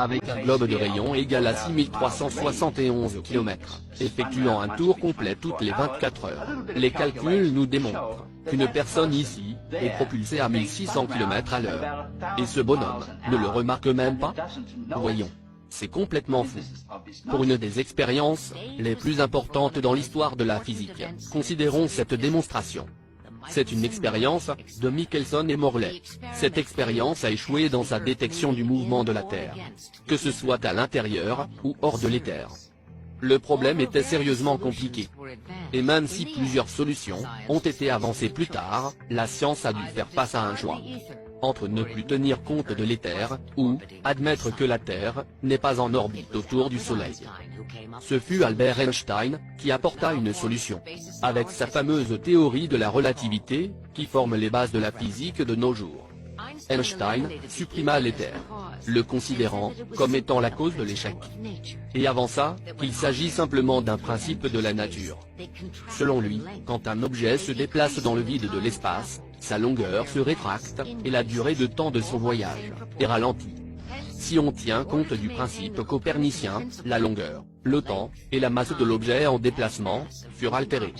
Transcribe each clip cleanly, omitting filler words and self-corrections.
avec un globe de rayon égal à 6371 km, effectuant un tour complet toutes les 24 heures. Les calculs nous démontrent qu'une personne ici est propulsée à 1600 km à l'heure. Et ce bonhomme ne le remarque même pas? Voyons. C'est complètement fou. Pour une des expériences les plus importantes dans l'histoire de la physique, considérons cette démonstration. C'est une expérience de Michelson et Morley. Cette expérience a échoué dans sa détection du mouvement de la Terre, que ce soit à l'intérieur ou hors de l'éther. Le problème était sérieusement compliqué. Et même si plusieurs solutions ont été avancées plus tard, la science a dû faire face à un choix. Entre ne plus tenir compte de l'éther, ou admettre que la Terre n'est pas en orbite autour du Soleil. Ce fut Albert Einstein qui apporta une solution, avec sa fameuse théorie de la relativité, qui forme les bases de la physique de nos jours. Einstein supprima l'éther, le considérant comme étant la cause de l'échec. Et avança qu'il s'agit simplement d'un principe de la nature. Selon lui, quand un objet se déplace dans le vide de l'espace, sa longueur se rétracte, et la durée de temps de son voyage est ralentie. Si on tient compte du principe copernicien, la longueur, le temps, et la masse de l'objet en déplacement, furent altérés.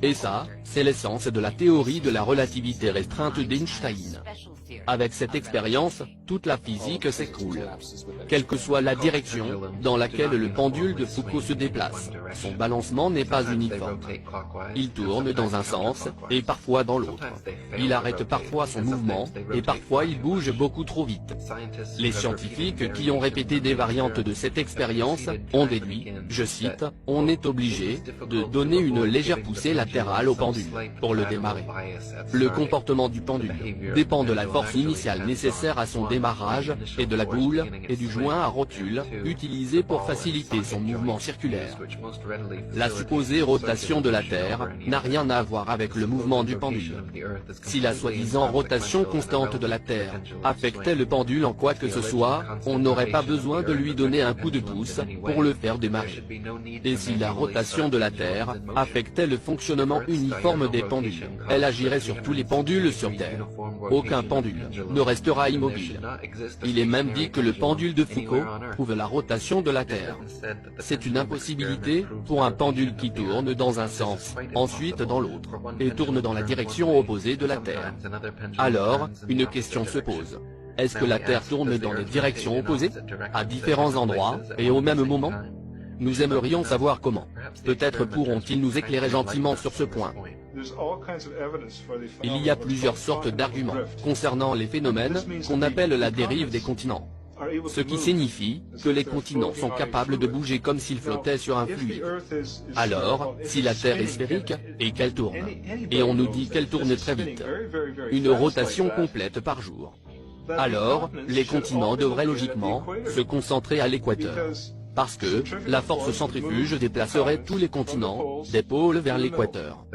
Et ça, c'est l'essence de la théorie de la relativité restreinte d'Einstein. Avec cette expérience, toute la physique s'écroule. Quelle que soit la direction dans laquelle le pendule de Foucault se déplace, son balancement n'est pas uniforme. Il tourne dans un sens, et parfois dans l'autre. Il arrête parfois son mouvement, et parfois il bouge beaucoup trop vite. Les scientifiques qui ont répété des variantes de cette expérience ont déduit, je cite, « On est obligé de donner une légère poussée latérale au pendule pour le démarrer. Le comportement du pendule dépend de la force initiale nécessaire à son démarrage, et de la boule, et du joint à rotule, utilisé pour faciliter son mouvement circulaire. La supposée rotation de la Terre n'a rien à voir avec le mouvement du pendule. Si la soi-disant rotation constante de la Terre affectait le pendule en quoi que ce soit, on n'aurait pas besoin de lui donner un coup de pouce pour le faire démarrer. Et si la rotation de la Terre affectait le fonctionnement uniforme des pendules, elle agirait sur tous les pendules sur Terre. Aucun pendule ne restera immobile. Il est même dit que le pendule de Foucault prouve la rotation de la Terre. C'est une impossibilité pour un pendule qui tourne dans un sens, ensuite dans l'autre, et tourne dans la direction opposée de la Terre. Alors, une question se pose. Est-ce que la Terre tourne dans les directions opposées, à différents endroits, et au même moment? Nous aimerions savoir comment. Peut-être pourront-ils nous éclairer gentiment sur ce point. Il y a plusieurs sortes d'arguments concernant les phénomènes qu'on appelle la dérive des continents. Ce qui signifie que les continents sont capables de bouger comme s'ils flottaient sur un fluide. Alors, si la Terre est sphérique, et qu'elle tourne, et on nous dit qu'elle tourne très vite, une rotation complète par jour, alors, les continents devraient logiquement se concentrer à l'équateur. Parce que, la force centrifuge déplacerait tous les continents, des pôles vers l'équateur.